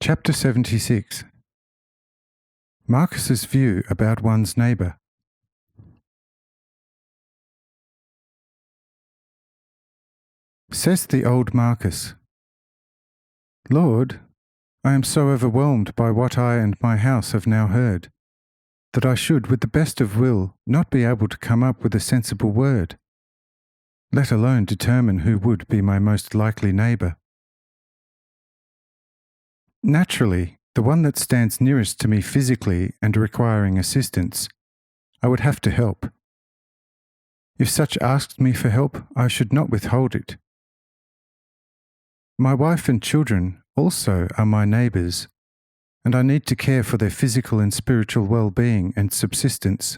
Chapter 76. Marcus's view about one's neighbour. Says the old Marcus, "Lord, I am so overwhelmed by what I and my house have now heard, that I should, with the best of will, not be able to come up with a sensible word, let alone determine who would be my most likely neighbour. Naturally, the one that stands nearest to me physically and requiring assistance, I would have to help. If such asked me for help, I should not withhold it. My wife and children also are my neighbours, and I need to care for their physical and spiritual well-being and subsistence.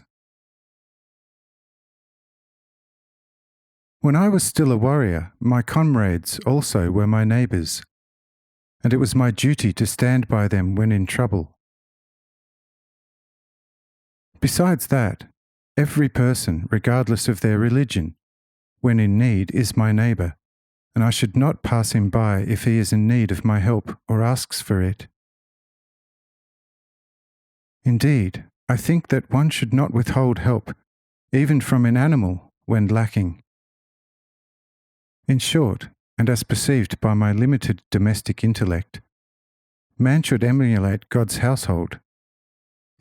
When I was still a warrior, my comrades also were my neighbours, and it was my duty to stand by them when in trouble. Besides that, every person, regardless of their religion, when in need, is my neighbour, and I should not pass him by if he is in need of my help or asks for it. Indeed, I think that one should not withhold help, even from an animal, when lacking. In short, and as perceived by my limited domestic intellect, man should emulate God's household,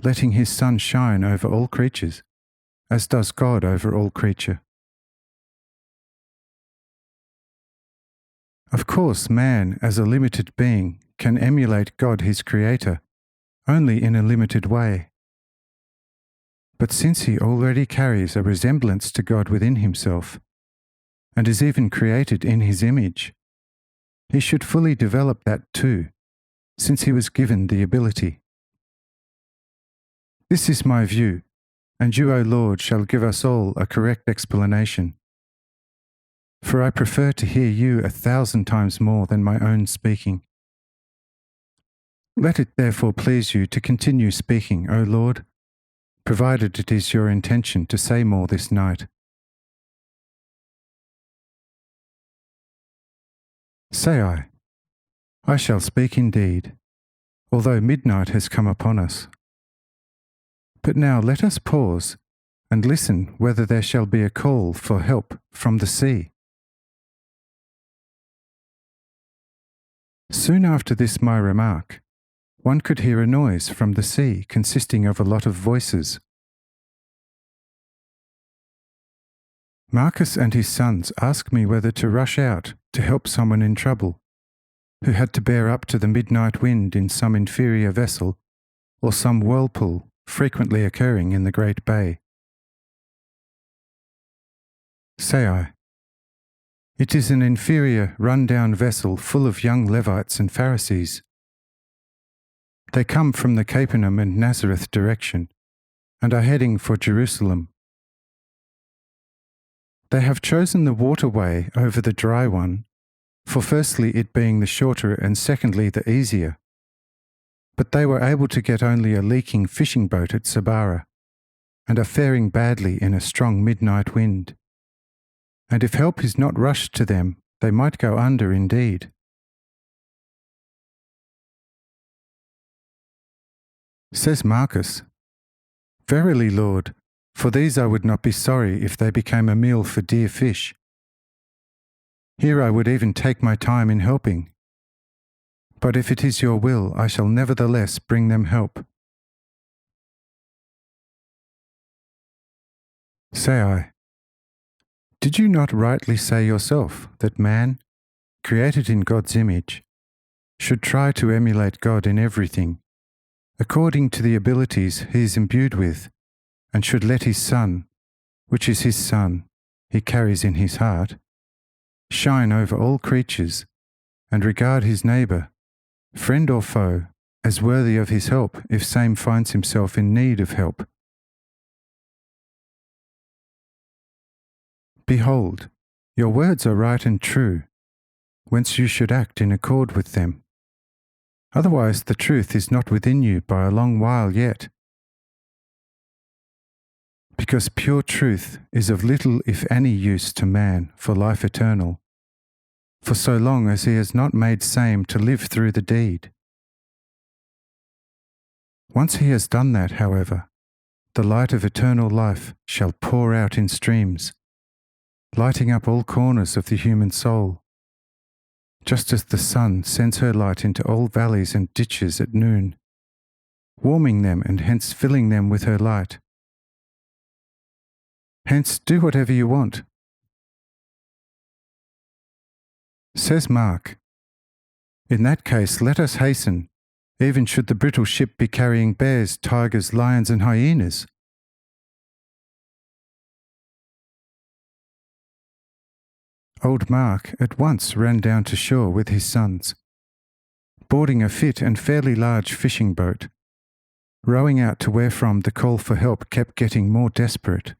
letting his sun shine over all creatures, as does God over all creature. Of course, man, as a limited being, can emulate God his Creator, only in a limited way. But since he already carries a resemblance to God within himself, and is even created in his image, he should fully develop that too, since he was given the ability. This is my view, and you, O Lord, shall give us all a correct explanation. For I prefer to hear you 1,000 times more than my own speaking. Let it therefore please you to continue speaking, O Lord, provided it is your intention to say more this night. Say I shall speak indeed, although midnight has come upon us. But now let us pause and listen whether there shall be a call for help from the sea. Soon after this my remark, one could hear a noise from the sea consisting of a lot of voices. Marcus and his sons asked me whether to rush out to help someone in trouble, who had to bear up to the midnight wind in some inferior vessel or some whirlpool frequently occurring in the great bay. Say I, it is an inferior, run-down vessel full of young Levites and Pharisees. They come from the Capernaum and Nazareth direction, and are heading for Jerusalem. They have chosen the waterway over the dry one, for firstly it being the shorter and secondly the easier. But they were able to get only a leaking fishing boat at Sabara, and are faring badly in a strong midnight wind. And if help is not rushed to them, they might go under indeed. Says Marcus, "Verily, Lord, for these I would not be sorry if they became a meal for dear fish. Here I would even take my time in helping. But if it is your will, I shall nevertheless bring them help." Say I, did you not rightly say yourself that man, created in God's image, should try to emulate God in everything, according to the abilities he is imbued with, and should let his sun, which is his Son, he carries in his heart, shine over all creatures, and regard his neighbour, friend or foe, as worthy of his help if same finds himself in need of help? Behold, your words are right and true, whence you should act in accord with them. Otherwise the truth is not within you by a long while yet. Because pure truth is of little if any use to man for life eternal, for so long as he has not made same to live through the deed. Once he has done that, however, the light of eternal life shall pour out in streams, lighting up all corners of the human soul, just as the sun sends her light into all valleys and ditches at noon, warming them and hence filling them with her light. Hence, do whatever you want. Says Mark, in that case, let us hasten, even should the brittle ship be carrying bears, tigers, lions, and hyenas. Old Mark at once ran down to shore with his sons, boarding a fit and fairly large fishing boat, rowing out to where from the call for help kept getting more desperate.